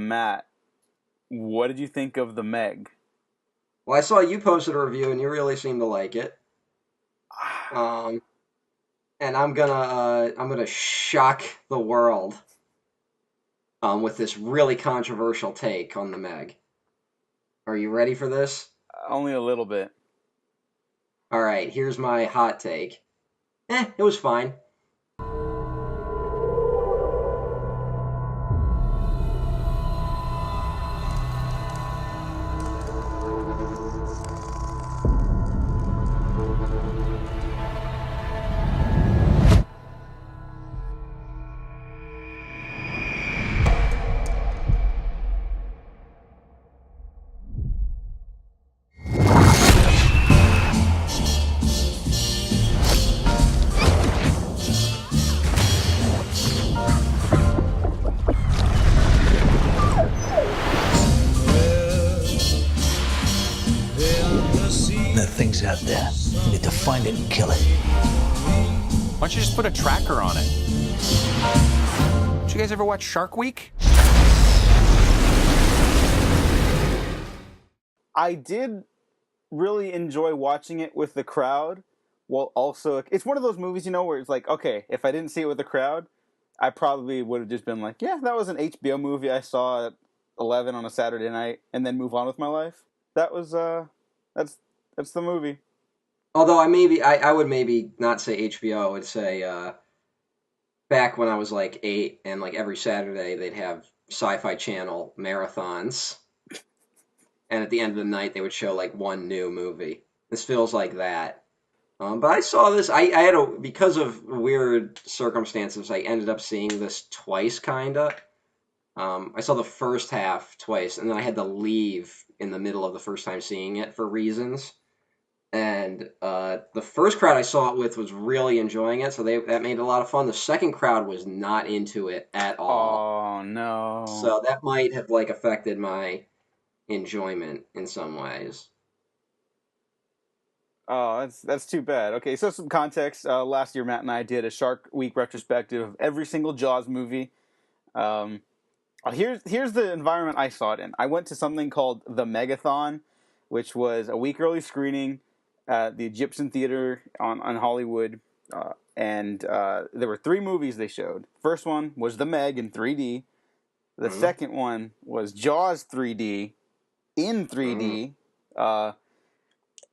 Matt, what did you think of the Meg? Well, I saw you posted a review and you really seem to like it. Um, and I'm gonna shock the world with this really controversial take on the Meg. Are you ready for this? Only a little bit. All right, here's my hot take. It was fine. That thing's out there. You need to find it and kill it. Why don't you just put a tracker on it? Did you guys ever watch Shark Week? I did really enjoy watching it with the crowd. Well, also, it's one of those movies, where it's like, okay, if I didn't see it with the crowd, I probably would have just been like, yeah, that was an HBO movie I saw at 11 on a Saturday night, and then move on with my life. That was, that's the movie. Although I would maybe not say HBO. I would say back when I was like 8 and like every Saturday they'd have Sci-Fi Channel marathons, and at the end of the night they would show like one new movie. This feels like that. But I saw this. I had because of weird circumstances. I ended up seeing this twice, kinda. I saw the first half twice, and then I had to leave in the middle of the first time seeing it for reasons. And the first crowd I saw it with was really enjoying it, so that made it a lot of fun. The second crowd was not into it at all, Oh, no. so that might have like affected my enjoyment in some ways. Oh, that's too bad. Okay, so some context. Last year, Matt and I did a Shark Week retrospective of every single Jaws movie. Um, here's the environment I saw it in. I went to something called the Megathon, which was a week early screening at the Egyptian Theater on Hollywood, and there were three movies they showed. First one was The Meg in 3D. The Mm, second one was Jaws 3D in mm. 3D.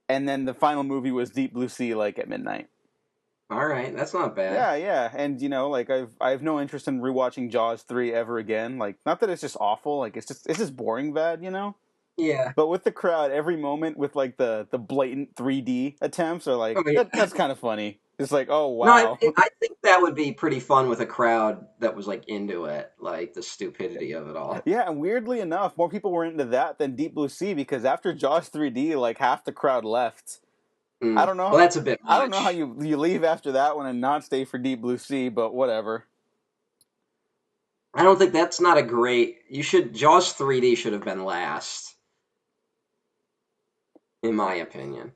And then the final movie was Deep Blue Sea, like at midnight. All right, that's not bad. Yeah, yeah, and like I have no interest in rewatching Jaws 3 ever again. Like, not that it's just awful, like it's just boring bad. Yeah, But with the crowd, every moment with like the blatant 3D attempts are I like mean, that's kind of funny. It's like, oh no, wow. I think that would be pretty fun with a crowd that was like into it, like the stupidity of it all. Yeah, and weirdly enough, more people were into that than Deep Blue Sea because after Jaws 3D, like half the crowd left. I Mm. don't know. Well, that's a bit I don't know how much. you leave after that one and not stay for Deep Blue Sea, but whatever. I don't think that's not a great. You should Jaws 3D should have been last, in my opinion.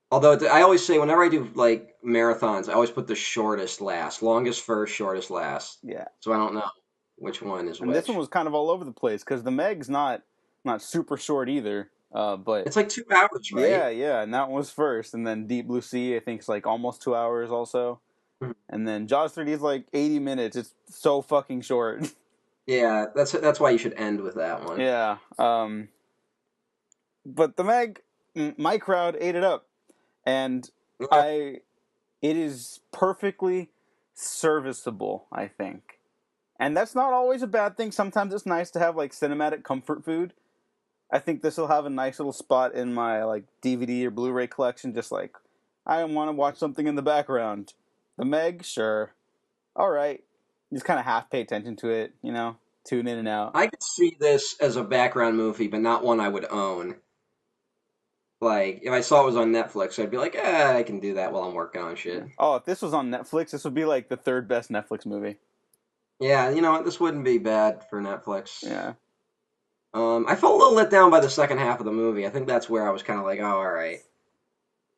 Although I always say whenever I do like marathons, I always put the shortest last, longest first, shortest last. Yeah, So I don't know which one is and this one which. was kind of all over the place because the Meg's not super short either. But It's like 2 hours, yeah, right? yeah, and that one was first, and then Deep Blue Sea I think is like almost 2 hours also, Mhm. and then Jaws 3D is like 80 minutes. It's so fucking short. Yeah, that's why you should end with that one. Yeah. But the Meg, my crowd ate it up, and Yeah, I it is perfectly serviceable, I think. And that's not always a bad thing. Sometimes it's nice to have like cinematic comfort food. I think this will have a nice little spot in my like DVD or Blu-ray collection. Just like I want to watch something in the background. The Meg, sure, all right. Just kind of half pay attention to it, tune in and out. I could see this as a background movie, but not one I would own. Like if I saw it was on Netflix, I'd be like, I can do that while I'm working on shit. Yeah. Oh, if this was on Netflix, this would be like the third best Netflix movie. Yeah, you know what? This wouldn't be bad for Netflix. Yeah. I felt a little let down by the second half of the movie. I think that's where I was kind of like, oh, all right,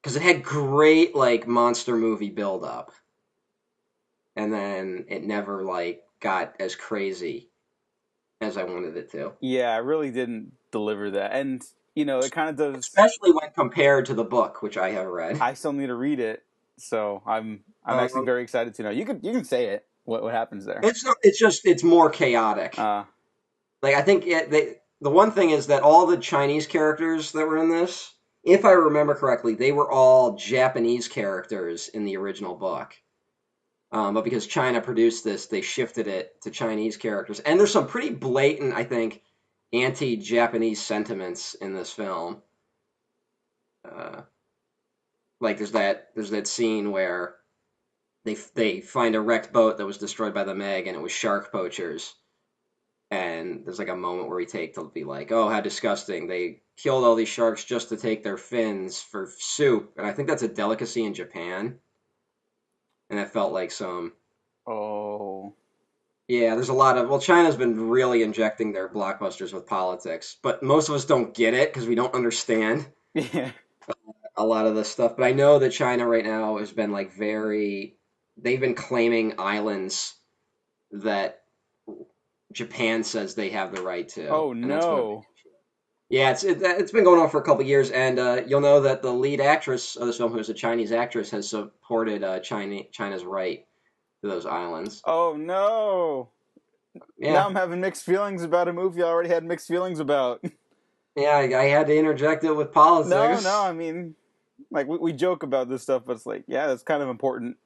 because it had great like monster movie build up, and then it never like got as crazy. as I wanted it to. Yeah, I really didn't deliver that, and it kind of does. Especially when compared to the book, which I have read. I still need to read it, so I'm actually Um, very excited to know. You can say it. What happens there? it's not, it's just it's more chaotic. Uh, Like I think the one thing is that all the Chinese characters that were in this, if I remember correctly, they were all Japanese characters in the original book. But because China produced this, they shifted it to Chinese characters. And there's some pretty blatant, I think, anti-Japanese sentiments in this film. Uh, like there's that scene where they find a wrecked boat that was destroyed by the Meg, and it was shark poachers. And there's like a moment where we take to be like, oh, how disgusting! They killed all these sharks just to take their fins for soup, and I think that's a delicacy in Japan. And it felt like some. oh, Yeah, there's a lot of. Well, China's been really injecting their blockbusters with politics, but most of us don't get it because we don't understand yeah. a lot of this stuff. But I know that China right now has been like very. They've been claiming islands that Japan says they have the right to, Oh and that's going to be. no. Yeah, it's been going on for a couple years, and you'll know that the lead actress of this film, who's a Chinese actress, has supported China's right to those islands. Oh no. Now Yeah, I'm having mixed feelings about a movie I already had mixed feelings about. yeah, I had to interject it with No, politics. I mean, like we joke about this stuff, but it's like, yeah, that's kind of important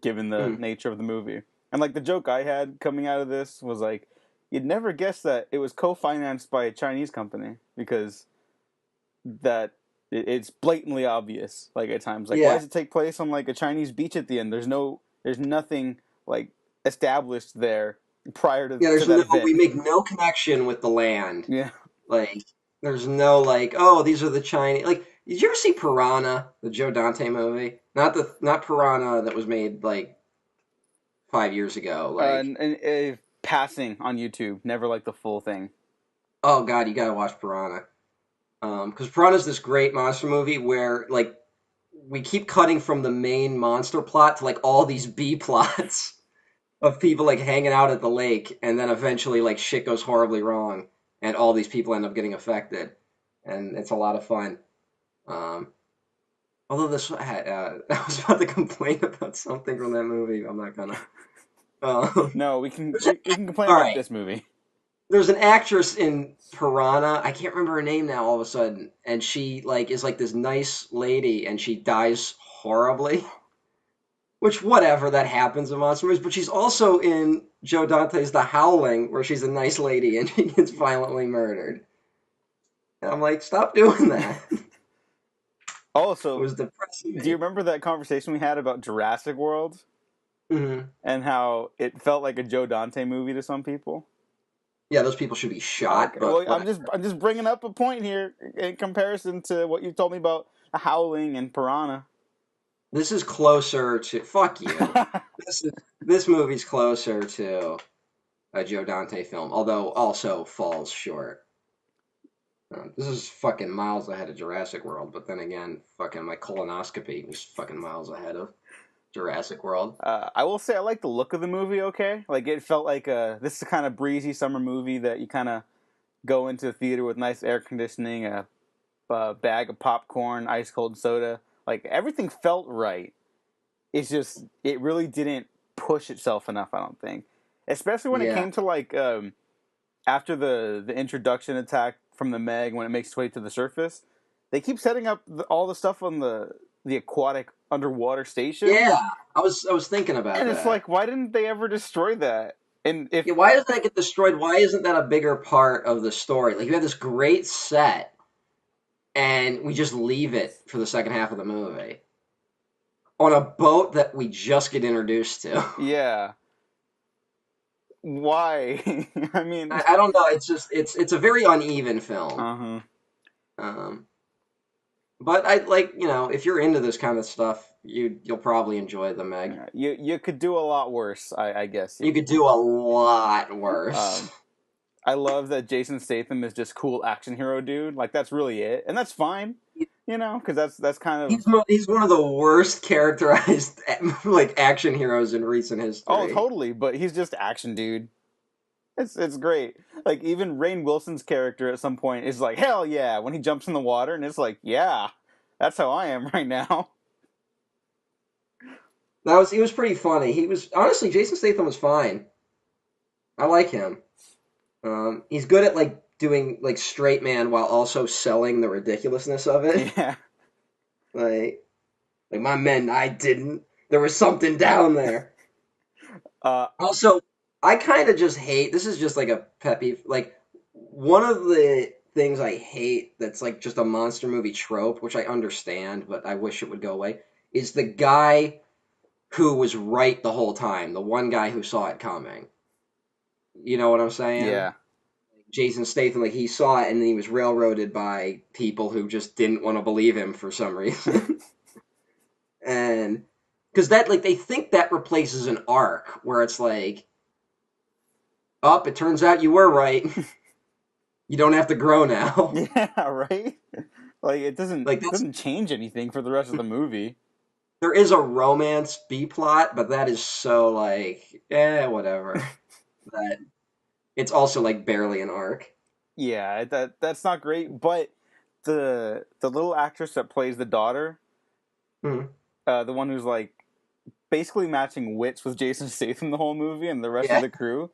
given the Mm, nature of the movie. And like the joke I had coming out of this was like, you'd never guess that it was co-financed by a Chinese company because it's blatantly obvious. Like at times, like why yeah, does it take place on like a Chinese beach at the end? There's nothing like established there prior yeah. to There's that no, event. we make no connection with the land. Yeah. Like, there's no like, oh, these are the Chinese. Like, did you ever see Piranha, the Joe Dante movie? Not Piranha that was made like 5 years ago. Like, And passing on YouTube, never like the full thing. oh God, you gotta watch Piranha. Because Piranha's this great monster movie where like we keep cutting from the main monster plot to like all these B plots of people like hanging out at the lake, and then eventually like shit goes horribly wrong, and all these people end up getting affected, and it's a lot of fun. Um, although this, I was about to complain about something from that movie. I'm not gonna. No, we can There's we, we can complain all about right. this movie. There's an actress in Piranha. I can't remember her name now. All of a sudden, and she like is like this nice lady, and she dies horribly. Which whatever that happens in monster movies, but she's also in Joe Dante's The Howling, where she's a nice lady and she gets violently murdered. And I'm like, stop doing that. It Also, was depressing do you me. remember that conversation we had about Jurassic World Hmm. and how it felt like a Joe Dante movie to some people? Yeah, those people should be shot, Okay, but well, whatever. I'm just bringing up a point here in comparison to what you told me about Howling and Piranha. This is closer to fuck you. This movie's closer to a Joe Dante film, although also falls short. This is fucking miles ahead of Jurassic World, but then again, fucking my colonoscopy was fucking miles ahead of Jurassic World. I will say I like the look of the movie. Okay, like it felt like this is a kind of breezy summer movie that you kind of go into the theater with nice air conditioning, a bag of popcorn, ice cold soda. Like everything felt right. It's just it really didn't push itself enough. I don't think, especially when it Yeah, came to like after the introduction attack from the Meg when it makes its way to the surface. They keep setting up all the stuff on the aquatic underwater station, yeah. I was thinking about and it's that. like, why didn't they ever destroy that? And if Yeah, why does that get destroyed? Why isn't that a bigger part of the story? Like you have this great set, and we just leave it for the second half of the movie on a boat that we just get introduced to. yeah, why? I mean, I don't know. It's just it's a very uneven film. uh-huh. Um, but I like if you're into this kind of stuff, you'll probably enjoy the Meg. Yeah, you could do a lot worse, I guess. You could do a lot worse. Um, I love that Jason Statham is just cool action hero dude. Like that's really it, and that's fine, because that's kind of He's one of the worst characterized like action heroes in recent oh history. totally. But he's just action dude. It's great. Like even Rainn Wilson's character at some point is like, hell yeah, when he jumps in the water, and it's like, yeah, that's how I am right now. He was pretty funny. He was honestly Jason Statham was fine. I like him. He's good at like doing like straight man while also selling the ridiculousness of it. Yeah. Like my men, I didn't. There was something down there. Uh, Also, I kind of just hate. This is just like a pet peeve. Like one of the things I hate that's like just a monster movie trope, which I understand, but I wish it would go away, is the guy who was right the whole time. The one guy who saw it coming. You know what I'm saying? yeah. Jason Statham, like he saw it and then he was railroaded by people who just didn't want to believe him for some reason. And because that, like, they think that replaces an arc where it's like, oh, it turns out you were right. You don't have to grow now. Yeah, right? Like it Like doesn't change anything for the rest of the movie. there is a romance B plot, but that is so like, whatever. That it's also like barely an arc. Yeah, that's not great, but the little actress that plays the daughter, Hmm. the one who's like basically matching wits with Jason Statham the whole movie and the rest of Yeah. the crew,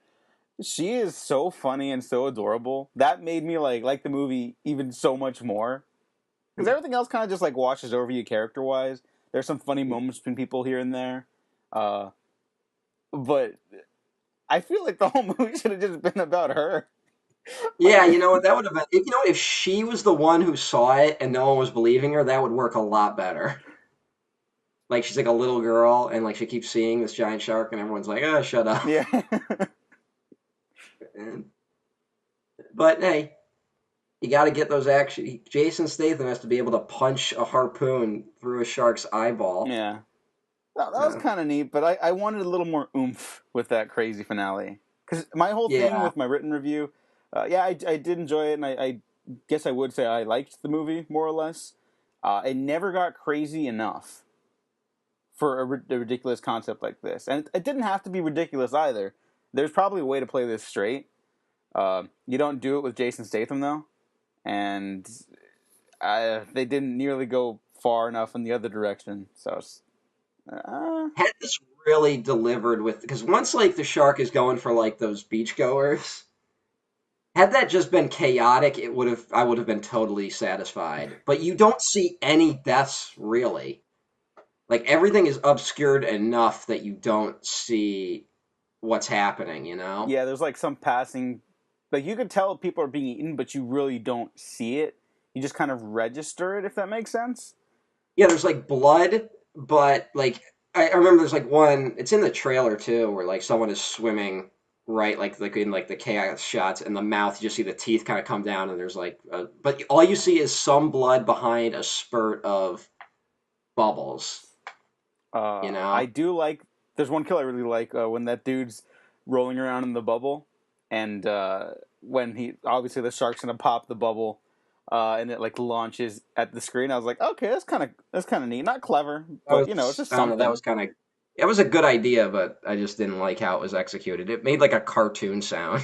she is so funny and so adorable. That made me like the movie even so much more. Because everything else kind of just like washes over you character wise. There's some funny moments between people here and there, but I feel like the whole movie should have just been about her. Yeah, you know what? That would have been. If, you know, if she was the one who saw it and no one was believing her, that would work a lot better. Like she's like a little girl, and like she keeps seeing this giant shark, and everyone's like, "Oh, shut up." Yeah. And, but hey, you got to get those action. Jason Statham has to be able to punch a harpoon through a shark's eyeball. Yeah. That was kind of neat, but I wanted a little more oomph with that crazy finale. Because my whole thing Yeah. with my written review, yeah, I did enjoy it, and I guess I would say I liked the movie, more or less. It never got crazy enough for a ridiculous concept like this. And it didn't have to be ridiculous either. There's probably a way to play this straight. You don't do it with Jason Statham, though. And they didn't nearly go far enough in the other direction. So Had this really delivered with, because once like the shark is going for like those beachgoers, had that just been chaotic, I would have been totally satisfied. But you don't see any deaths really. Like everything is obscured enough that you don't see what's happening, you know? yeah, there's like some passing, like you could tell people are being eaten, but you really don't see it. You just kind of register it, if that makes sense. Yeah, there's like blood, but like I remember there's like one. It's in the trailer too, where like someone is swimming right, like in like the chaos shots, and the mouth. You just see the teeth kind of come down, and there's like, but all you see is some blood behind a spurt of bubbles. You know? I do like. There's one kill I really like when that dude's rolling around in the bubble, and when he obviously the shark's gonna pop the bubble, and it like launches at the screen. I was like, okay, that's kind of neat. Not clever, but you know, it's just I don't know. That something. was kind of. It was a good idea, but I just didn't like how it was executed. It made like a cartoon sound.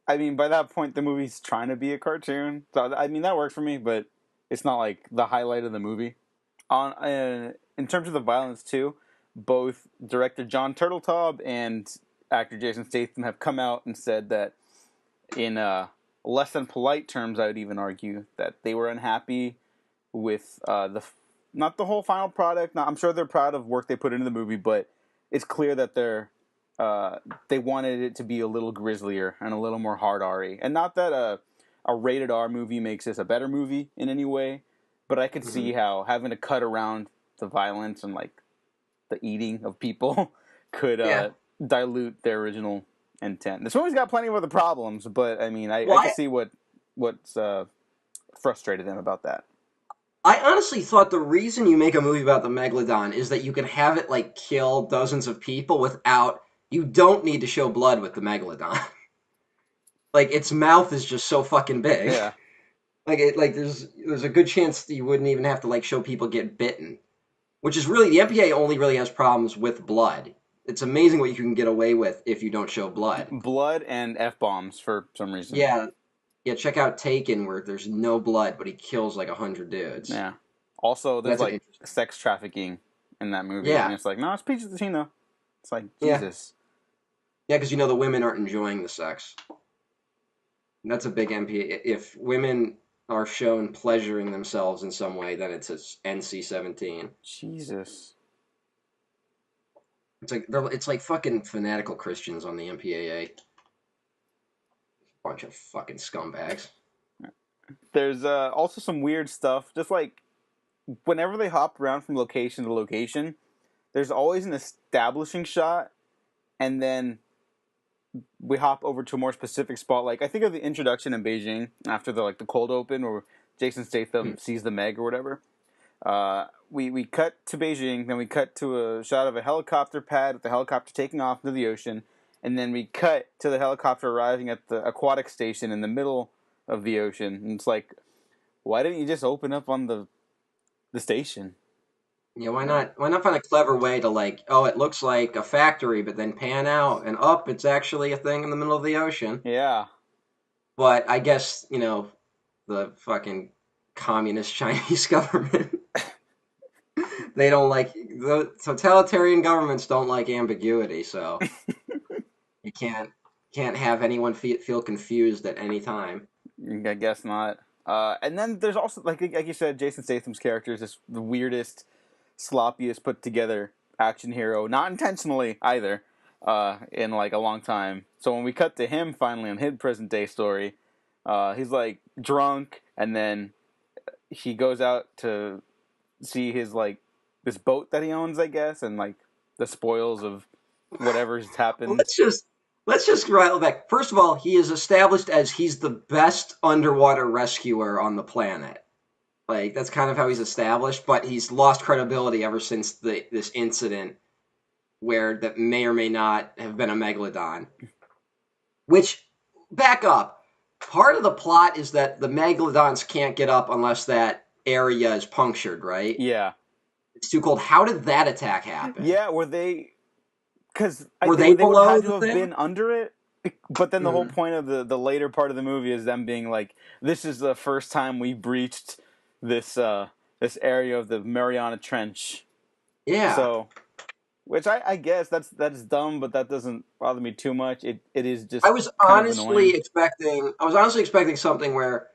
I mean, by that point, the movie's trying to be a cartoon, so I mean that worked for me, but it's not like the highlight of the movie. On in terms of the violence too, both director John Turteltaub and actor Jason Statham have come out and said that in less than polite terms, I would even argue that they were unhappy with not the whole final product. Now, I'm sure they're proud of work they put into the movie, but it's clear that they wanted it to be a little grislier and a little more hard R-y. And not that a rated R movie makes this a better movie in any way, but I could see how having to cut around the violence and like the eating of people could dilute their original intent. This movie's got plenty of other problems, but I mean, I can see what's frustrated them about that. I honestly thought the reason you make a movie about the Megalodon is that you can have it like kill dozens of people without. You don't need to show blood with the Megalodon. Like its mouth is just so fucking big. Yeah. Like there's a good chance that you wouldn't even have to like show people get bitten. Which is really the MPA only really has problems with blood. it's amazing what you can get away with if you don't show blood. Blood and F-bombs for some reason. Yeah, yeah. Check out Taken, where there's no blood, but he kills like 100 dudes. Yeah. Also, there's That's an like interesting. sex trafficking in that movie, Yeah, and it's like, no, it's PG-13 though. It's like yeah, Jesus. yeah. Because the women aren't enjoying the sex. And that's a big MPA. If women are shown pleasuring themselves in some way, then it's a NC-17. Jesus. It's like fucking fanatical Christians on the MPAA. Bunch of fucking scumbags. There's also some weird stuff. Just like whenever they hop around from location to location, there's always an establishing shot, and then we hop over to a more specific spot. Like I think of the introduction in Beijing after the cold open, where Jason Statham sees the Meg or whatever. We cut to Beijing, then we cut to a shot of a helicopter pad with the helicopter taking off into the ocean, and then we cut to the helicopter arriving at the aquatic station in the middle of the ocean. And it's like, why didn't you just open up on the station? Yeah, why not? Why not find a clever way to it looks like a factory, but then pan out and up, it's actually a thing in the middle of the ocean. Yeah. But I guess the fucking communist Chinese government. They don't like the totalitarian governments don't like ambiguity, so you can't have anyone feel confused at any time. I guess not. And then there's also like you said, Jason Statham's character is just the weirdest, sloppiest put together action hero, not intentionally either, in like a long time. So when we cut to him finally on his present day story, he's like drunk, and then he goes out to see his this boat that he owns, I guess, and like the spoils of whatever's happened. Let's just rattle back. First of all, he is established as he's the best underwater rescuer on the planet. Like that's kind of how he's established, but he's lost credibility ever since this incident where that may or may not have been a megalodon. Which, back up, part of the plot is that the megalodons can't get up unless that area is punctured, right? Yeah. It's too cold. How did that attack happen? Yeah, were they? Because Were they would below have the to have thing? been under it. But then the whole point of the later part of the movie is them being like, "This is the first time we breached this area of the Mariana Trench." Yeah. So, which I guess that's dumb, but that doesn't bother me too much. It is just. I was kind of honestly annoying. expecting something where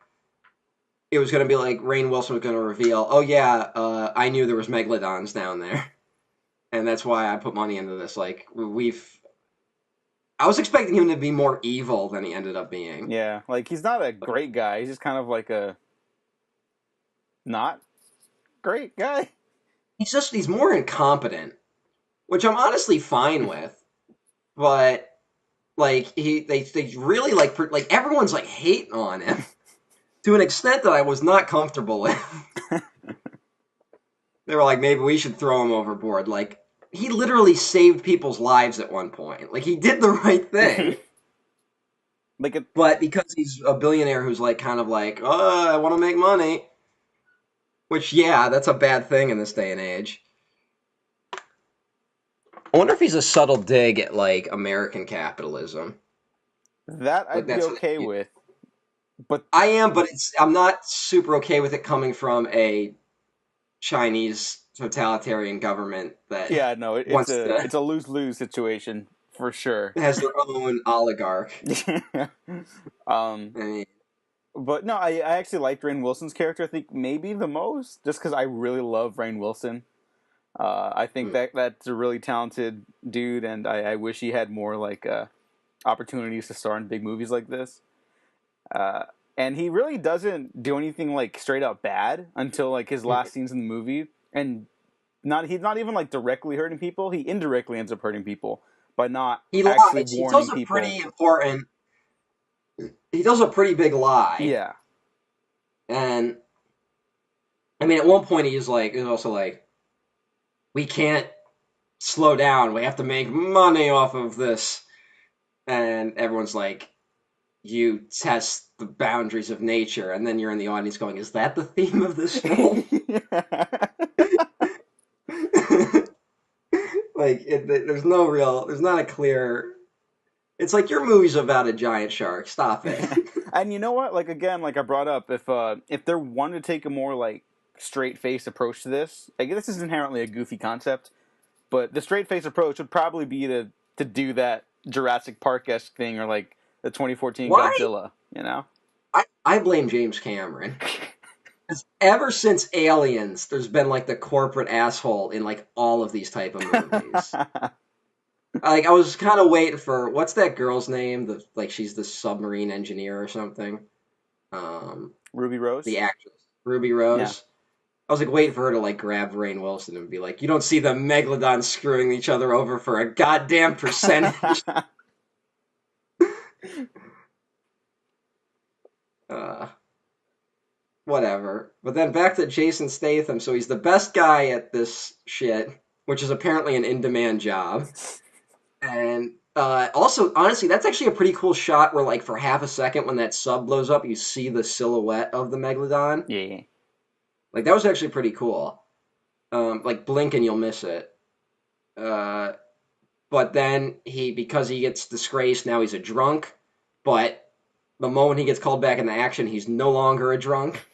it was going to be like Rainn Wilson was going to reveal, "Oh yeah, I knew there was megalodons down there, and that's why I put money into this." Like I was expecting him to be more evil than he ended up being. Yeah, like he's not a great guy. He's just kind of like a not great guy. He's more incompetent, which I'm honestly fine with. But like they really like everyone's like hating on him to an extent that I was not comfortable with. They were like, maybe we should throw him overboard. Like he literally saved people's lives at one point. Like he did the right thing. But because he's a billionaire who's like kind of like, "Oh, I want to make money," which yeah, that's a bad thing in this day and age. I wonder if he's a subtle dig at like American capitalism. That I'd be okay with. But I am, but I'm not super okay with it coming from a Chinese totalitarian government that it's a lose-lose situation for sure. Has their own oligarch. But no, I actually liked Rainn Wilson's character. I think maybe the most, just because I really love Rainn Wilson. I think that's a really talented dude, and I wish he had more opportunities to star in big movies like this. And he really doesn't do anything like straight up bad until like his last scenes in the movie, and he's not even like directly hurting people. He indirectly ends up hurting people by not actually warning people. He does a pretty important. He does a pretty big lie. Yeah. And I mean, at one point he's also like, "We can't slow down. We have to make money off of this." And everyone's like, "You test the boundaries of nature," and then you're in the audience going, "Is that the theme of this film?" There's not a clear. It's like your movie's about a giant shark. Stop it. And you know what? Like again, like I brought up, if they're wanting to take a more like straight face approach to this, like this is inherently a goofy concept, but the straight face approach would probably be to do that Jurassic Park-esque thing or like the 2014 Why? Godzilla. You know? I blame James Cameron. 'Cause ever since Aliens, there's been like the corporate asshole in like all of these type of movies. Like I was kind of waiting for what's that girl's name? She's the submarine engineer or something. Ruby Rose. The actress Ruby Yeah. Rose. I was like waiting for her to like grab Rainn Wilson and be like, "You don't see the megalodons screwing each other over for a goddamn percentage." uh, Whatever. But then back to Jason Statham. So he's the best guy at this shit, which is apparently an in-demand job. And also, honestly, that's actually a pretty cool shot where, like, for half a second when that sub blows up, you see the silhouette of the megalodon. Yeah. Like, that was actually pretty cool. Like, blink and you'll miss it. But then because he gets disgraced, now he's a drunk. But the moment he gets called back into action, he's no longer a drunk.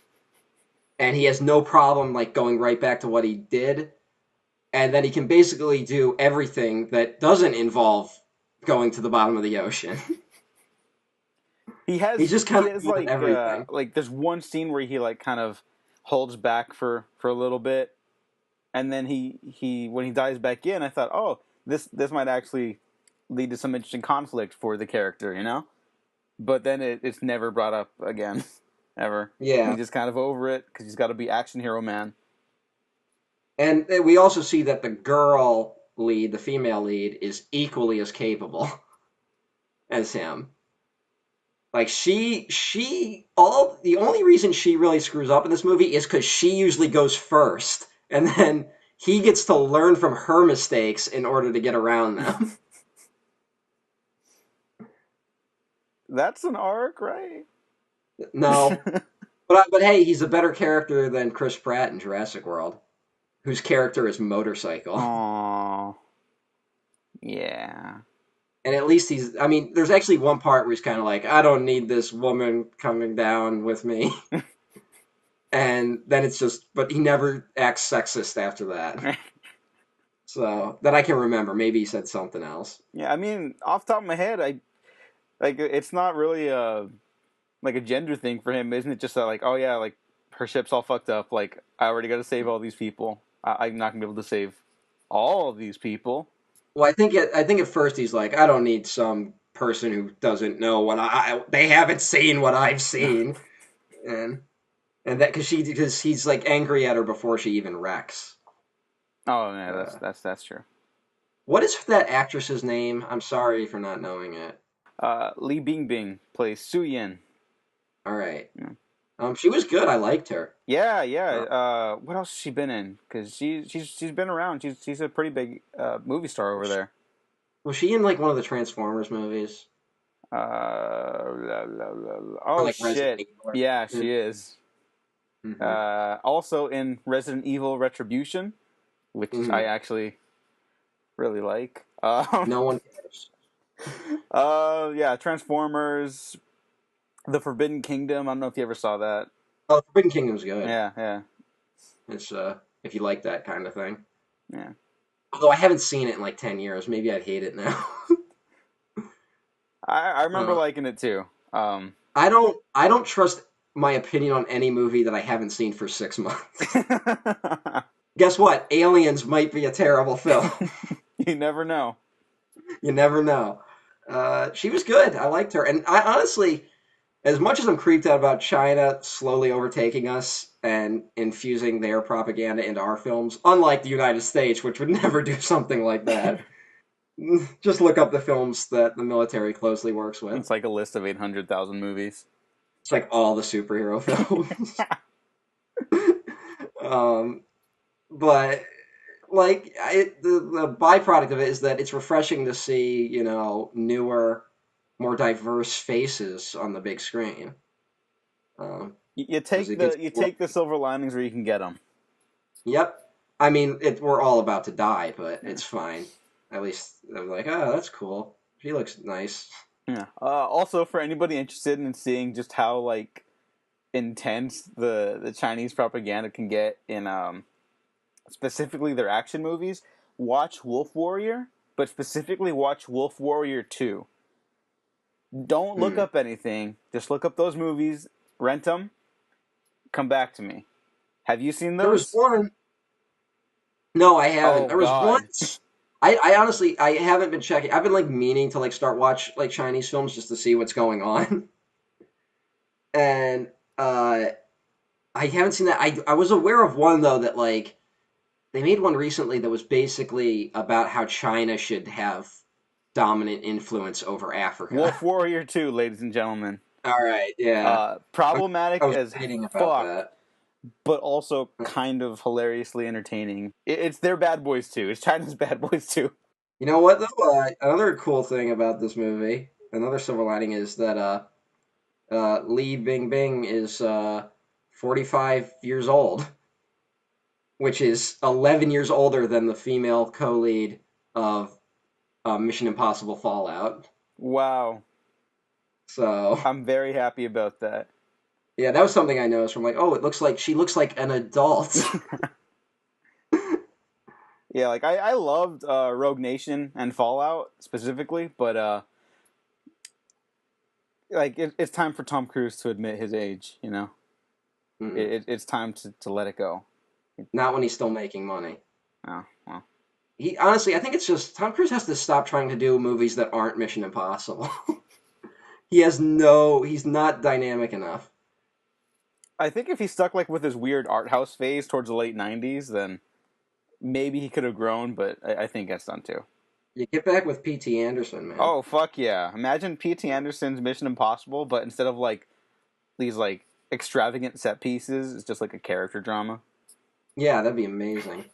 And he has no problem, like, going right back to what he did. And then he can basically do everything that doesn't involve going to the bottom of the ocean. He's just kind of doing everything. Like there's one scene where he like kind of holds back for a little bit, and then he when he dives back in, I thought, oh, this might actually lead to some interesting conflict for the character, you know. But then it's never brought up again, ever. Yeah, he's just kind of over it because he's got to be action hero man. And we also see that the girl lead, the female lead, is equally as capable as him. Like the only reason she really screws up in this movie is because she usually goes first, and then he gets to learn from her mistakes in order to get around them. That's an arc, right? No, but hey, he's a better character than Chris Pratt in Jurassic World, whose character is Motorcycle. Aww. Yeah. And at least there's actually one part where he's kind of like, I don't need this woman coming down with me. And then it's just, but he never acts sexist after that. So, that I can remember. Maybe he said something else. Yeah, I mean, off the top of my head, it's not really like a gender thing for him, isn't it? Just that, like, oh yeah, like, her ship's all fucked up, like, I already gotta save all these people. I'm not gonna be able to save all of these people. Well, I think at first he's like, I don't need some person who doesn't know they haven't seen what I've seen, and that because he's like angry at her before she even wrecks. Oh yeah, that's true. What is that actress's name? I'm sorry for not knowing it. Li Bingbing plays Su Yin. All right. Yeah. She was good. I liked her. Yeah. What else has she been in? Because she's been around. She's a pretty big movie star over there. Was she in like one of the Transformers movies? Oh like shit! Yeah, she is. Mm-hmm. Also in Resident Evil Retribution, which I actually really like. No one cares. Yeah, Transformers. The Forbidden Kingdom. I don't know if you ever saw that. Oh, Forbidden Kingdom's good. Yeah. It's if you like that kind of thing. Yeah. Although I haven't seen it in like 10 years, maybe I'd hate it now. I remember liking it too. I don't trust my opinion on any movie that I haven't seen for 6 months. Guess what? Aliens might be a terrible film. You never know. You never know. She was good. I liked her. And I honestly, as much as I'm creeped out about China slowly overtaking us and infusing their propaganda into our films, unlike the United States, which would never do something like that, just look up the films that the military closely works with. It's like a list of 800,000 movies. It's like all the superhero films. But like the byproduct of it is that it's refreshing to see, newer, more diverse faces on the big screen. You take the silver linings where you can get them. Yep. I mean, we're all about to die, but it's fine. At least I'm like, oh, that's cool. She looks nice. Yeah. Also, for anybody interested in seeing just how like intense the Chinese propaganda can get in specifically their action movies, watch Wolf Warrior, but specifically watch Wolf Warrior 2. Don't look Hmm. up anything. Just look up those movies, rent them, come back to me. Have you seen There was those? one. No, I haven't. Oh There was one. God. I honestly I haven't been checking. I've been like meaning to like start watch like Chinese films just to see what's going on. And I haven't seen that. I was aware of one though that like they made one recently that was basically about how China should have dominant influence over Africa. Wolf Warrior 2, ladies and gentlemen. All right, yeah. I Problematic was as reading about fuck, that. but also kind of hilariously entertaining. It's their Bad Boys 2. It's China's Bad Boys 2. You know what though? Another cool thing about this movie, another silver lining is that Li Bingbing is 45 years old, which is 11 years older than the female co-lead of Mission Impossible Fallout. Wow. So I'm very happy about that. yeah, that was something I noticed from like, oh, it looks like she looks like an adult. Yeah, like I loved Rogue Nation and Fallout specifically, but like it's time for Tom Cruise to admit his age. You know, Mm-mm. it's time to let it go. Not when he's still making money. Oh well. He honestly, I think it's just Tom Cruise has to stop trying to do movies that aren't Mission Impossible. He's not dynamic enough. I think if he stuck like with his weird art house phase towards the late '90s, then maybe he could have grown. But I think that's done too. You get back with P.T. Anderson, man. Oh fuck yeah! Imagine P.T. Anderson's Mission Impossible, but instead of like these like extravagant set pieces, it's just like a character drama. Yeah, that'd be amazing.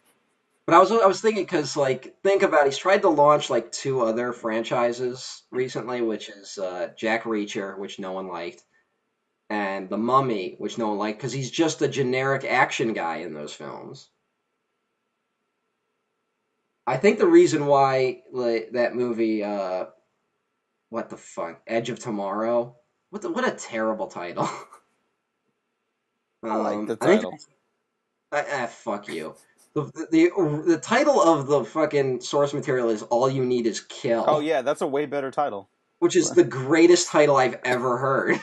But I was thinking because like think about it, he's tried to launch like two other franchises recently, which is Jack Reacher, which no one liked, and The Mummy, which no one liked because he's just a generic action guy in those films. I think the reason why like, that movie, what the fuck, Edge of Tomorrow, what a terrible title. I like the I think title. fuck you. The title of the fucking source material is All You Need Is Oh Kill, yeah, that's a way better title. which is the greatest title I've ever heard.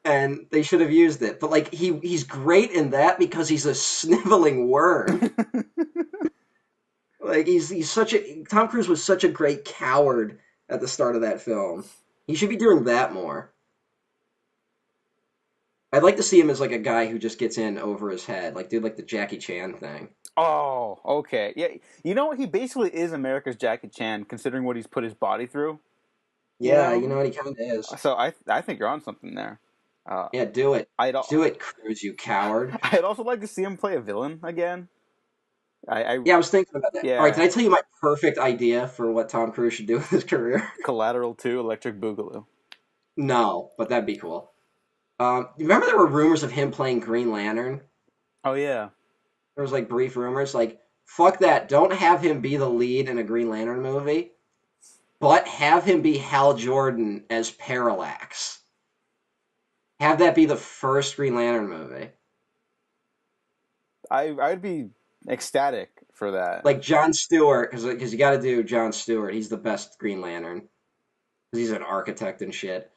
And they should have used it. But like he's great in that because he's a sniveling worm. Like he's such a Tom Cruise was such a great coward at the start of that film. He should be doing that more. I'd like to see him as like a guy who just gets in over his head, like like the Jackie Chan thing. Oh, okay. Yeah, you know he basically is America's Jackie Chan, considering what he's put his body through. You Yeah, you know, know what he kind of is. so I think you're on something there. Uh, Yeah, do it. I'd Do it, Cruise, you coward. I'd also like to see him play a villain again. I Yeah, I was thinking about that. All right, yeah, can I tell you my perfect idea for what Tom Cruise should do with his career? Collateral 2, Electric Boogaloo. No, but that'd be cool. Remember there were rumors of him playing Green Lantern? Oh yeah, There was like brief rumors. Like, fuck that. Don't have him be the lead in a Green Lantern movie, but have him be Hal Jordan as Parallax. Have that be the first Green Lantern movie. I'd be ecstatic for that. Like John Stewart, because you got to do John Stewart. He's the best Green Lantern because he's an architect and shit.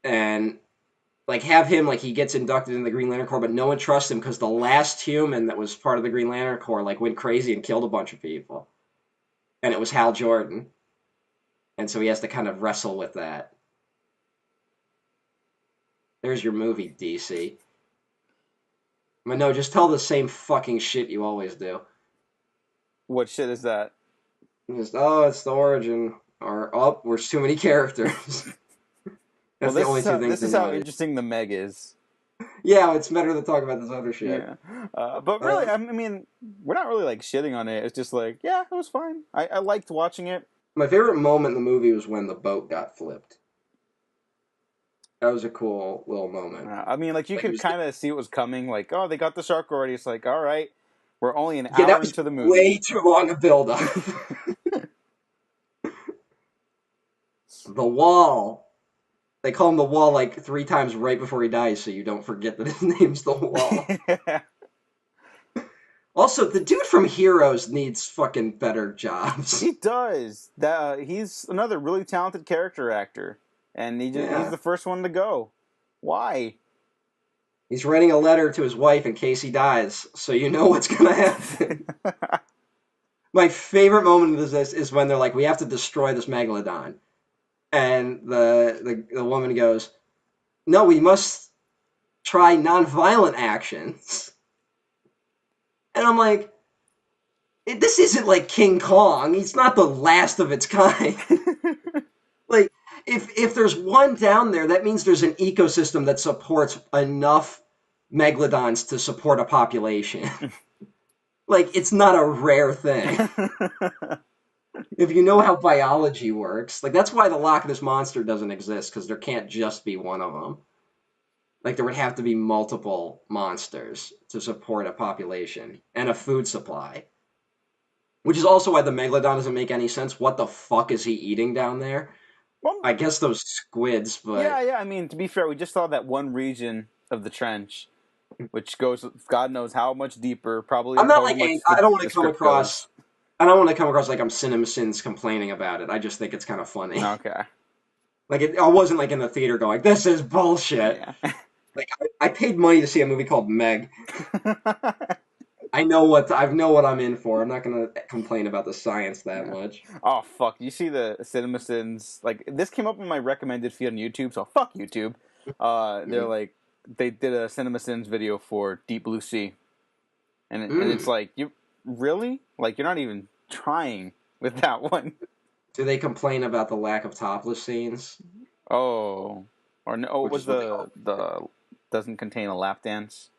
And like have him like he gets inducted in the Green Lantern Corps, but no one trusts him because the last human that was part of the Green Lantern Corps like went crazy and killed a bunch of people, and it was Hal Jordan, and so he has to kind of wrestle with that. There's your movie, DC. But no, just tell the same fucking shit you always do. What shit is that? Just it's the origin, or there's too many characters. Well, That's the only two things this they is how know. interesting the Meg is. Yeah, it's better to talk about this other shit. Yeah, but really, I mean, we're not really like shitting on it. It's just like, yeah, it was fine. I liked watching it. My favorite moment in the movie was when the boat got flipped. That was a cool little moment. I mean, like you Like, it could was kind of see what was coming. Like, oh, they got the shark already. It's like, all right, We're only an Yeah, hour that was into the movie. way too long a build-up. The Wall. They call him the Wall like 3 times right before he dies, so you don't forget that his name's the Wall. Also, the dude from Heroes needs fucking better jobs. He does. He's another really talented character actor, and he's the first one to go. Why? He's writing a letter to his wife in case he dies, so you know what's gonna happen. My favorite moment of this is when they're like, "We have to destroy this megalodon," and the woman goes, "No, we must try nonviolent actions." And I'm like, this isn't like King Kong. He's not the last of its kind. Like, if there's one down there, that means there's an ecosystem that supports enough megalodons to support a population. Like, it's not a rare thing. If you know how biology works, like, that's why the Loch Ness Monster doesn't exist, because there can't just be one of them. Like, there would have to be multiple monsters to support a population and a food supply. Which is also why the megalodon doesn't make any sense. What the fuck is he eating down there? Well, I guess those squids, but... Yeah, I mean, to be fair, we just saw that one region of the trench, which goes God knows how much deeper, probably. I'm not like... I don't want to come across... goes. I don't want to come across like I'm CinemaSins complaining about it. I just think it's kind of funny. Okay. Like, I wasn't like in the theater going, this is bullshit. Yeah. Like, I paid money to see a movie called Meg. I know what I'm in for. I'm not gonna complain about the science that much. Oh fuck! You see the CinemaSins? Like, this came up on my recommended feed on YouTube, so fuck YouTube. They're like, they did a CinemaSins video for Deep Blue Sea, and it's like, you really, like, you're not even trying with that one. Do they complain about the lack of topless scenes? Oh, or no? Oh, Which was is what the doesn't contain a lap dance?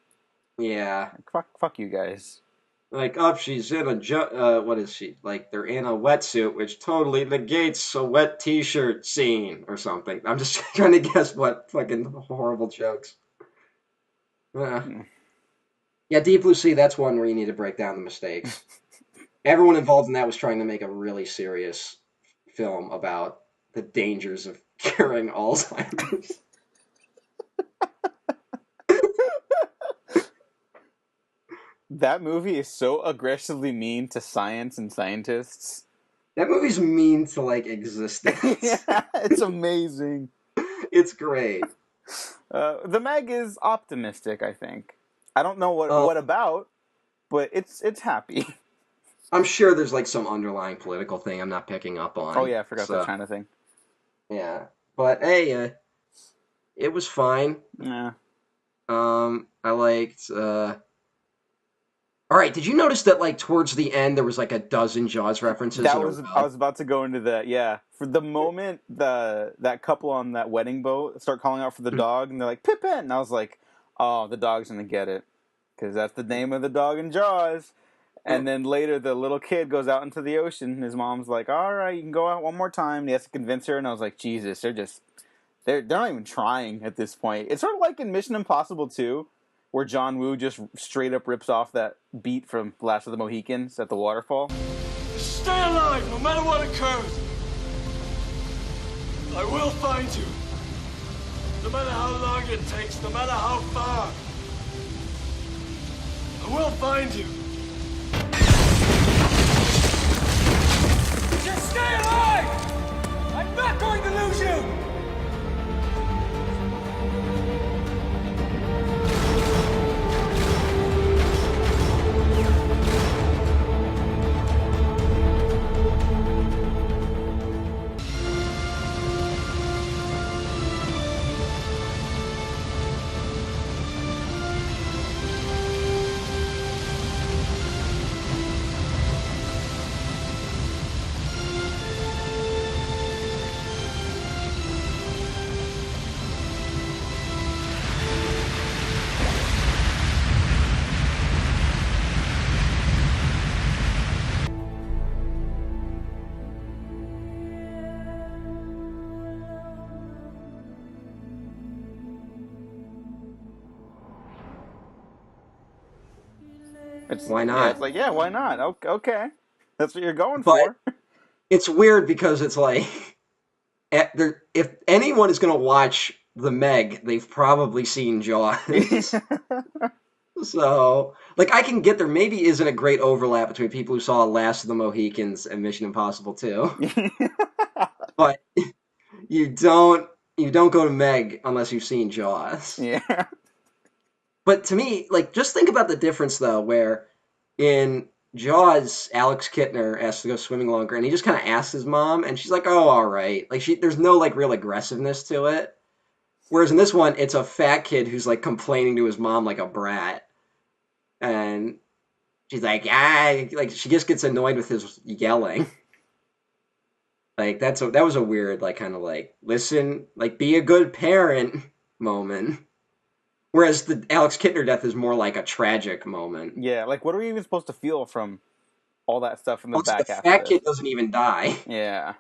Yeah. Fuck you guys. Like, she's in a what is she? Like, they're in a wetsuit, which totally negates a wet t-shirt scene or something. I'm just trying to guess what fucking horrible jokes. Yeah, Deep Blue Sea, that's one where you need to break down the mistakes. Everyone involved in that was trying to make a really serious film about the dangers of curing Alzheimer's. That movie is so aggressively mean to science and scientists. That movie's mean to, like, existence. Yeah, it's amazing. It's great. The Meg is optimistic, I think. I don't know what about, but it's happy. I'm sure there's, like, some underlying political thing I'm not picking up on. Oh, yeah, I forgot the China thing. Yeah. But, hey, it was fine. Yeah. I liked, All right, did you notice that, like, towards the end, there was, like, a dozen Jaws references? I was about to go into that, yeah. For the moment that couple on that wedding boat start calling out for the dog, and they're like, Pippin! And I was like, oh, the dog's gonna get it. Because that's the name of the dog in Jaws. And then later, the little kid goes out into the ocean, and his mom's like, all right, you can go out one more time. And he has to convince her, and I was like, Jesus, they're not even trying at this point. It's sort of like in Mission Impossible 2, where John Woo just straight up rips off that beat from Last of the Mohicans at the waterfall. Stay alive, no matter what occurs. I will find you. No matter how long it takes, no matter how far. I will find you. Just stay alive! I'm not going to lose you! Why Yeah, it's not? like, yeah, why not? Okay. That's what you're going But for. it's weird because it's like, if anyone is going to watch The Meg, they've probably seen Jaws. So, like, I can get there maybe isn't a great overlap between people who saw Last of the Mohicans and Mission Impossible 2, but you don't you don't go to Meg unless you've seen Jaws. Yeah. But to me, like, just think about the difference though, where in Jaws, Alex Kittner has to go swimming longer, and he just kind of asks his mom, and she's like, "Oh, all right." Like, there's no like real aggressiveness to it. Whereas in this one, it's a fat kid who's like complaining to his mom like a brat, and she's like, like she just gets annoyed with his yelling. Like that was a weird like kind of like listen, like be a good parent moment. Whereas the Alex Kittner death is more like a tragic moment. Yeah, like, what are we even supposed to feel from all that stuff in the Also, the back half of fat this? kid doesn't even die. Yeah.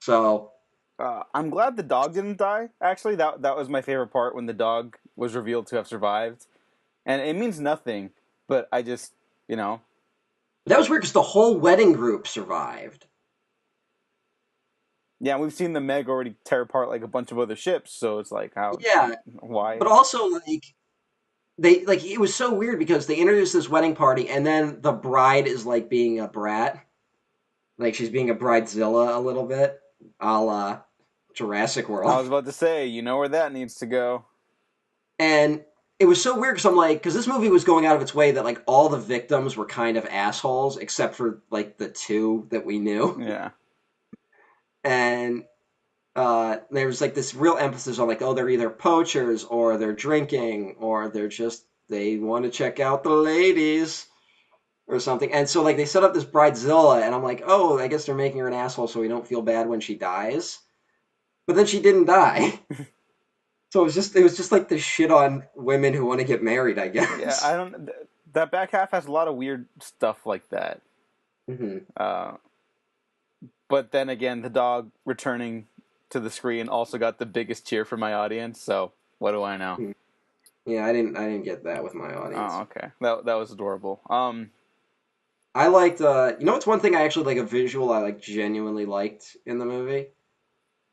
So I'm glad the dog didn't die. Actually, that was my favorite part when the dog was revealed to have survived, and it means nothing, but I just, you know, that was weird because the whole wedding group survived. yeah, we've seen the Meg already tear apart like a bunch of other ships, so it's like, how, Yeah, why? but also like they like it was so weird because they introduced this wedding party and then the bride is like being a brat, like she's being a bridezilla a little bit, a la Jurassic I World. was about to say, you know where that needs to go. And it was so weird because I'm like, because this movie was going out of its way that like all the victims were kind of assholes except for like the two that we knew, Yeah. and there was like this real emphasis on like, oh, they're either poachers or they're drinking or they're just they want to check out the ladies or something. And so like they set up this bridezilla, and I'm like, oh, I guess they're making her an asshole so we don't feel bad when she dies. But then she didn't die. So it was just like the shit on women who want to get married, I Yeah, guess. I don't. That back half has a lot of weird stuff like that. Hmm. Uh, but then again, the dog returning to the screen also got the biggest cheer from my audience. So what do I know? Yeah, I didn't get that with my audience. Oh, okay. That was adorable. I liked what's one thing I actually like a visual I like genuinely liked in the movie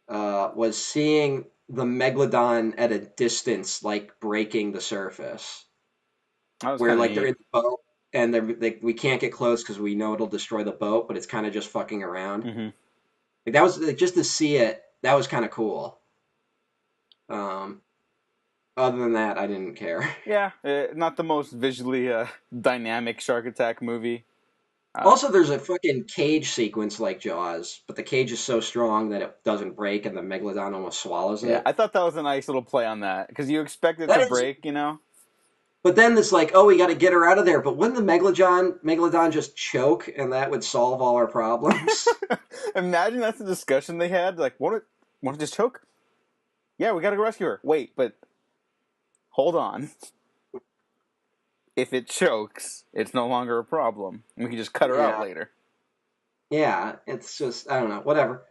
was seeing the megalodon at a distance like breaking the surface, That was where kind of like they're neat. in the boat and we can't get close because we know it'll destroy the boat, but it's kind of just fucking around. Hmm. Like that was like, just to see it, that was kind of cool. Um, Other than that, I didn't care. Yeah, not the most visually dynamic shark attack movie. Also, there's a fucking cage sequence like Jaws, but the cage is so strong that it doesn't break, and the megalodon almost swallows Yeah, it. I thought that was a nice little play on that because you expect it to That is, break, you know. but then it's like, oh, we got to get her out of there. But wouldn't the megalodon just choke, and that would solve all our problems? Imagine that's the discussion they had. Like, want to just choke? Yeah, we gotta go rescue her. Wait, but hold on. If it chokes, it's no longer a problem. We can just cut her out Yeah, later. yeah. It's just I don't know, whatever.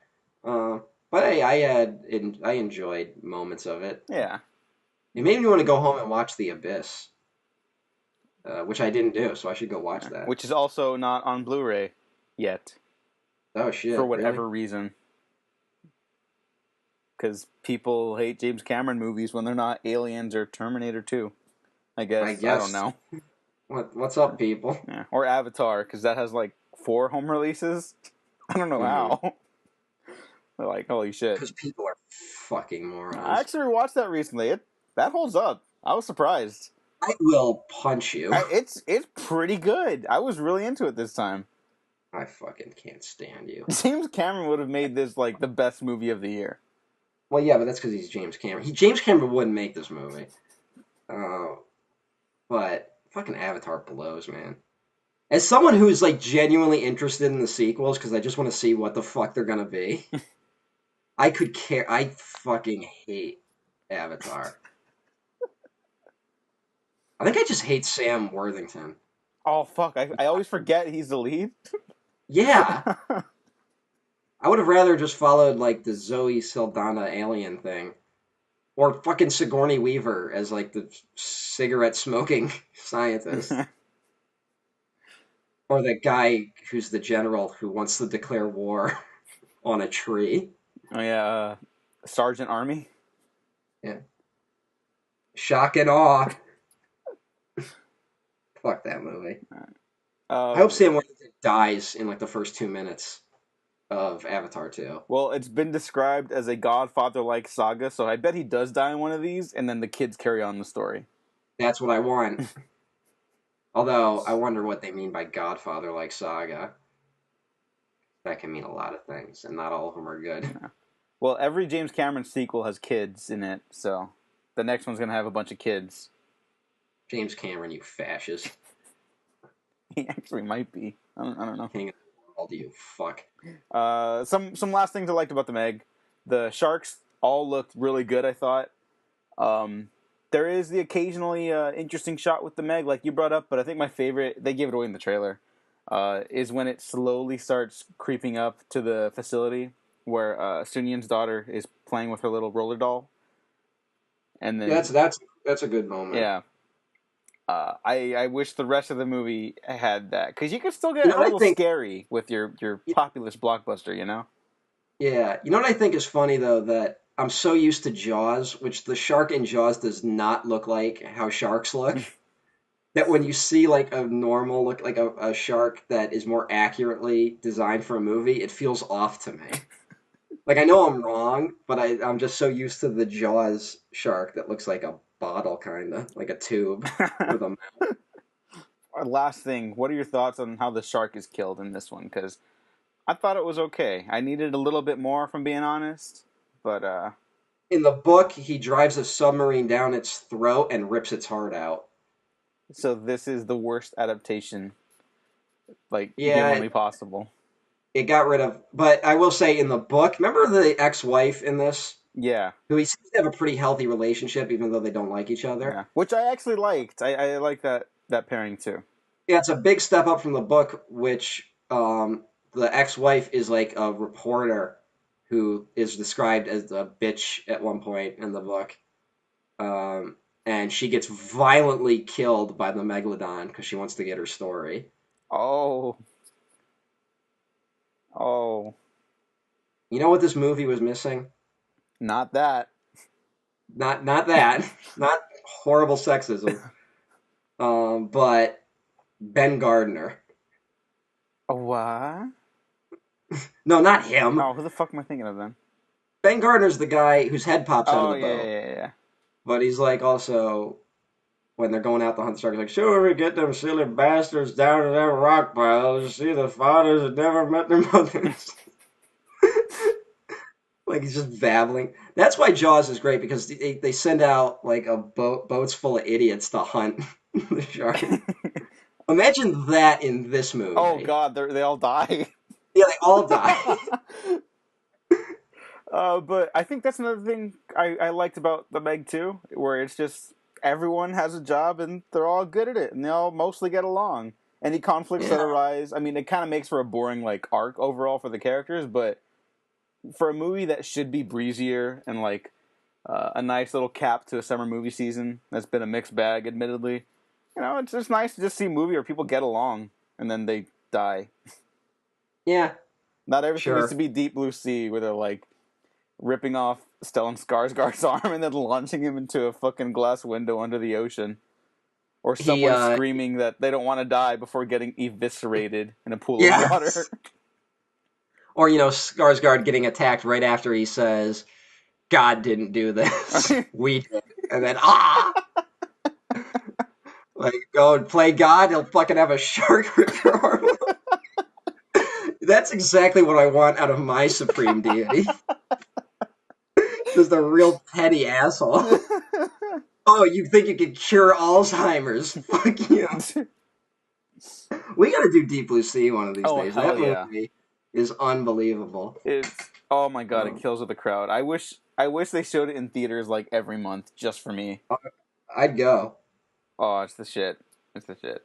Uh, but hey, I enjoyed moments of it. Yeah. It made me want to go home and watch The Abyss, which I didn't do, so I should go watch Yeah. that. Which is also not on Blu-ray yet, Oh for shit, really? whatever reason. Because people hate James Cameron movies when they're not Aliens or Terminator 2. I I guess. I don't guess. know. What's up, people? Yeah. Or Avatar, because that has like 4 home releases. I don't know Hmm. how. They're like, holy shit. Because people are fucking I morons. actually rewatched that recently. That holds up. I was surprised. I will punch you. It's pretty good. I was really into it this time. I fucking can't stand you. James Cameron would have made this like the best movie of the year. Well, yeah, but that's because he's James Cameron. James Cameron wouldn't make this movie. Uh, but fucking Avatar blows, man. As someone who's like genuinely interested in the sequels, because I just want to see what the fuck they're gonna be, I could care. I fucking hate Avatar. I think I just hate Sam Worthington. Oh fuck! I always forget he's the lead. Yeah, I would have rather just followed like the Zoe Saldana alien thing, or fucking Sigourney Weaver as like the cigarette smoking scientist. Or the guy who's the general who wants to declare war on a tree. Oh yeah, Sergeant Army. Yeah. Shock and awe. Fuck that movie. I Uh, hope Sam Worthington dies in like the first 2 minutes of Avatar 2. well, it's been described as a Godfather-like saga, so I bet he does die in one of these, and then the kids carry on the story. That's what I want. Although I wonder what they mean by Godfather-like saga. That can mean a lot of things, and not all of them are good. Yeah. Well, every James Cameron sequel has kids in it, so the next one's gonna have a bunch of kids. James Cameron, you fascist. He actually might be. I don't know. King of the world, you fuck. Some last things I liked about the Meg. The sharks all looked really good, I thought. There is the occasionally interesting shot with the Meg, like you brought up, but I think my favorite, they gave it away in the trailer, is when it slowly starts creeping up to the facility where Sun Yin's daughter is playing with her little roller doll. And then, That's a good moment. yeah. I wish the rest of the movie had that, because you can still get You know a what I little think? scary with your populist blockbuster, you know? Yeah. You know what I think is funny though, that I'm so used to Jaws, which the shark in Jaws does not look like how sharks look. That when you see like a normal look, like a shark that is more accurately designed for a movie, it feels off to me. Like I know I'm wrong, but I'm just so used to the Jaws shark that looks like a bottle, kinda like a tube with a. Last thing, what are your thoughts on how the shark is killed in this one? Because I thought it was okay. I needed a little bit more, from being honest. But In the book, he drives a submarine down its throat and rips its heart out. so this is the worst adaptation, like, Yeah, humanly possible. it got rid of. But I will say, in the book, remember the ex-wife in this, Yeah, who he seems to have a pretty healthy relationship, even though they don't like each other. yeah. Which I actually liked. I like that pairing too. Yeah, it's a big step up from the book, which the ex-wife is like a reporter who is described as a bitch at one point in the book. And she gets violently killed by the megalodon because she wants to get her story. Oh, oh, You know what this movie was missing? not that. Not that, not horrible sexism, but Ben Gardner. Oh, what? No, not him. Oh, who the fuck am I thinking of then? Ben Gardner's the guy whose head pops out of Oh, the yeah, boat. yeah, yeah. But he's like also when they're going out to hunt the shark, he's like, "Sure, we get them silly bastards down in that rock pile to see the fathers that never met their mothers." Like he's just babbling. That's why Jaws is great because they send out like a boats full of idiots to hunt the shark. Imagine that in this Oh movie. God, they all die. Yeah, they all die. But I think that's another thing I liked about the Meg too, where it's just everyone has a job and they're all good at it and they all mostly get along. Any conflicts that Yeah. arise, I mean, it kind of makes for a boring like arc overall for the characters, but for a movie that should be breezier and like a nice little cap to a summer movie season that's been a mixed bag, admittedly. You know, it's just nice to just see a movie where people get along and then they die. Yeah, Not everything sure. needs to be Deep Blue Sea where they're like ripping off Stellan Skarsgård's arm and then launching him into a fucking glass window under the ocean. Or He, someone screaming that they don't want to die before getting eviscerated in a pool yeah. of water. Or, Skarsgård getting attacked right after he says, God didn't do this. We did. And then, Like, go and play God, he'll fucking have a shark rip your arm off. That's exactly what I want out of my supreme deity. Just a real petty asshole. Oh, you think you can cure Alzheimer's? Fuck you. We gotta do Deep Blue Sea one of these Oh, days. hell That yeah. movie is unbelievable. Oh my God, it kills with the crowd. I wish they showed it in theaters like every month just for me. I'd go. Oh, it's the shit. It's the shit.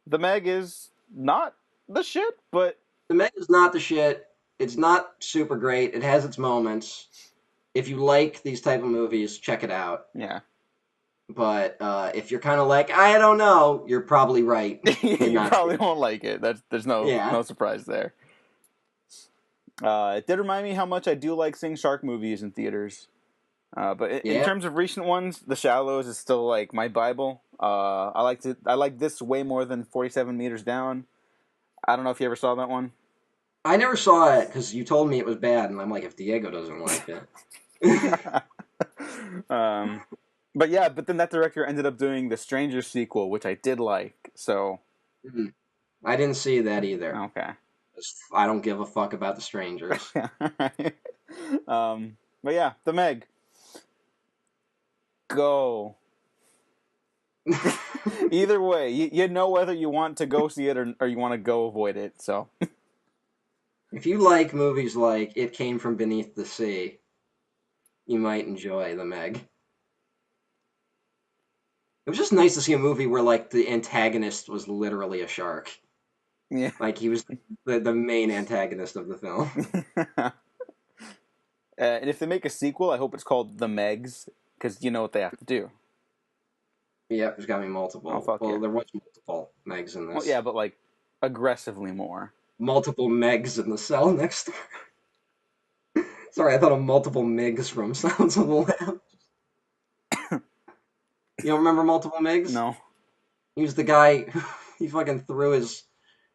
The Meg is not the shit, but The Meg is not the shit. It's not super great. It has its moments. If you like these type of movies, check it out. yeah. But if you're kind of like, I don't know, you're probably right. in You not probably won't like it. There's Yeah. no surprise there. It did remind me how much I do like seeing shark movies in theaters. But in Yeah. terms of recent ones, The Shallows is still like my Bible. I like this way more than 47 Meters Down. I don't know if you ever saw that one. I never saw it because you told me it was bad, and I'm like, if Diego doesn't like it. But yeah, but then that director ended up doing the Stranger sequel, which I did like. So I didn't see that either. okay. I don't give a fuck about the strangers. But yeah, The Meg. Go. Either way, you know whether you want to go see it or you want to go avoid it. So If you like movies like It Came From Beneath the Sea, you might enjoy The Meg. It was just nice to see a movie where like the antagonist was literally a shark. yeah. Like he was the main antagonist of the film. And if they make a sequel, I hope it's called The Megs, because you know what they have to do. Yep, there's got to be multiple. Oh, fuck well, yeah. there was multiple Megs in this. Well, yeah, but like aggressively more. Multiple Megs in the cell next door. Sorry, I thought of multiple Migs from Sounds of the Lambs. You don't remember multiple Migs? No. He was the guy he fucking threw his.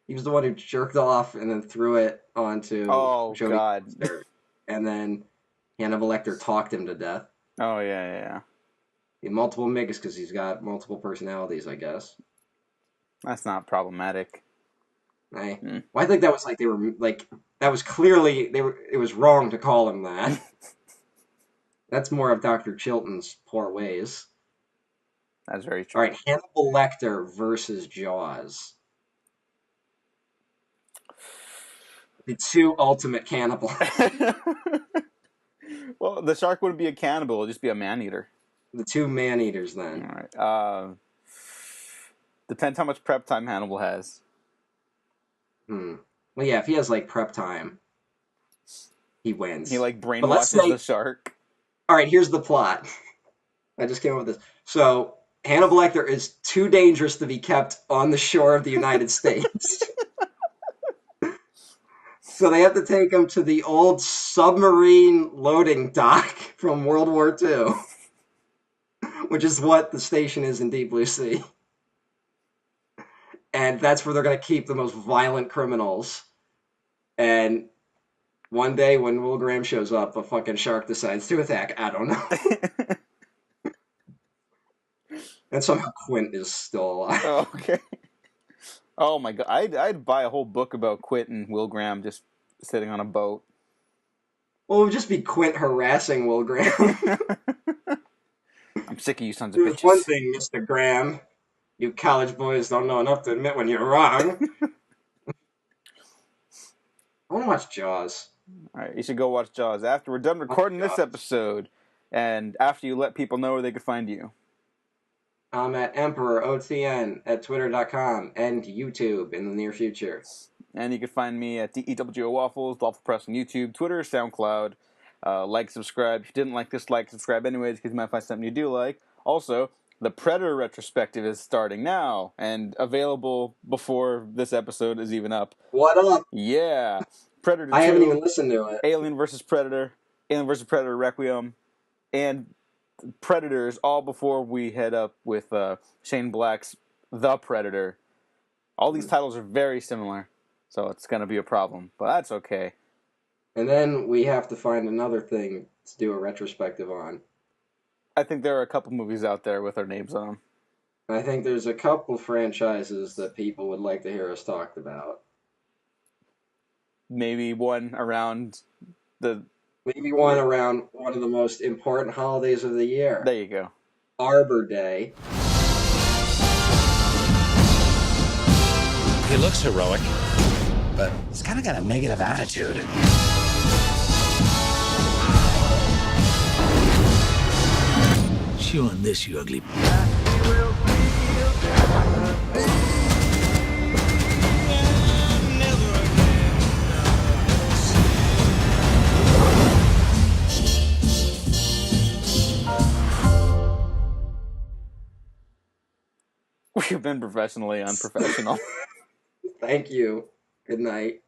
He was the one who jerked off and then threw it onto. Oh Jodie God. Foster. And then Hannibal Lecter talked him to death. Oh yeah. He had multiple Migs because he's got multiple personalities, I guess. That's not problematic. Hey. Hmm. Well, I think that was like they were like that was clearly they were. It was wrong to call him that. That's more of Dr. Chilton's poor ways. That's very true. All right, Hannibal Lecter versus Jaws. The two ultimate cannibals. Well, the shark wouldn't be a cannibal; it'd just be a man-eater. The two man-eaters, then. All right. Depends how much prep time Hannibal has. Well, yeah, if he has like prep time, he wins. He like But let's brainwashes say- the shark. All right, here's the plot. I just came up with this. So Hannibal Lecter is too dangerous to be kept on the shore of the United States. So they have to take him to the old submarine loading dock from World War II, which is what the station is in Deep Blue Sea. And that's where they're going to keep the most violent criminals. And one day when Will Graham shows up, a fucking shark decides to attack. I don't know. And somehow Quint is still alive. Oh, okay. Oh my God, I'd buy a whole book about Quint and Will Graham just sitting on a boat. Well, it would just be Quint harassing Will Graham. I'm sick of you sons of There's bitches. one thing, Mr. Graham. You college boys don't know enough to admit when you're wrong. I want to watch Jaws. All right, you should go watch Jaws after we're done recording this Jaws. episode, and after you let people know where they can find you. I'm at EmperorOTN at Twitter.com and YouTube in the near future. And you can find me at DEWO Waffles, Waffle Press on YouTube, Twitter, SoundCloud. Like, subscribe. If you didn't like this, like, subscribe anyways, because you might find something you do like. Also, the Predator retrospective is starting now, and available before this episode is even up. What up? Yeah. Predator 2, I haven't even listened to it. Alien vs. Predator, Alien vs. Predator Requiem, and Predators, all before we head up with Shane Black's The Predator. All these titles are very similar, so it's going to be a problem, but that's okay. And then we have to find another thing to do a retrospective on. I think there are a couple movies out there with our names on them. I think there's a couple franchises that people would like to hear us talk about. Maybe one around the... Maybe one around one of the most important holidays of the year. There you go. Arbor Day. He looks heroic, but he's kind of got a negative attitude. Chew on this, you ugly. We've been professionally unprofessional. Thank you. Good night.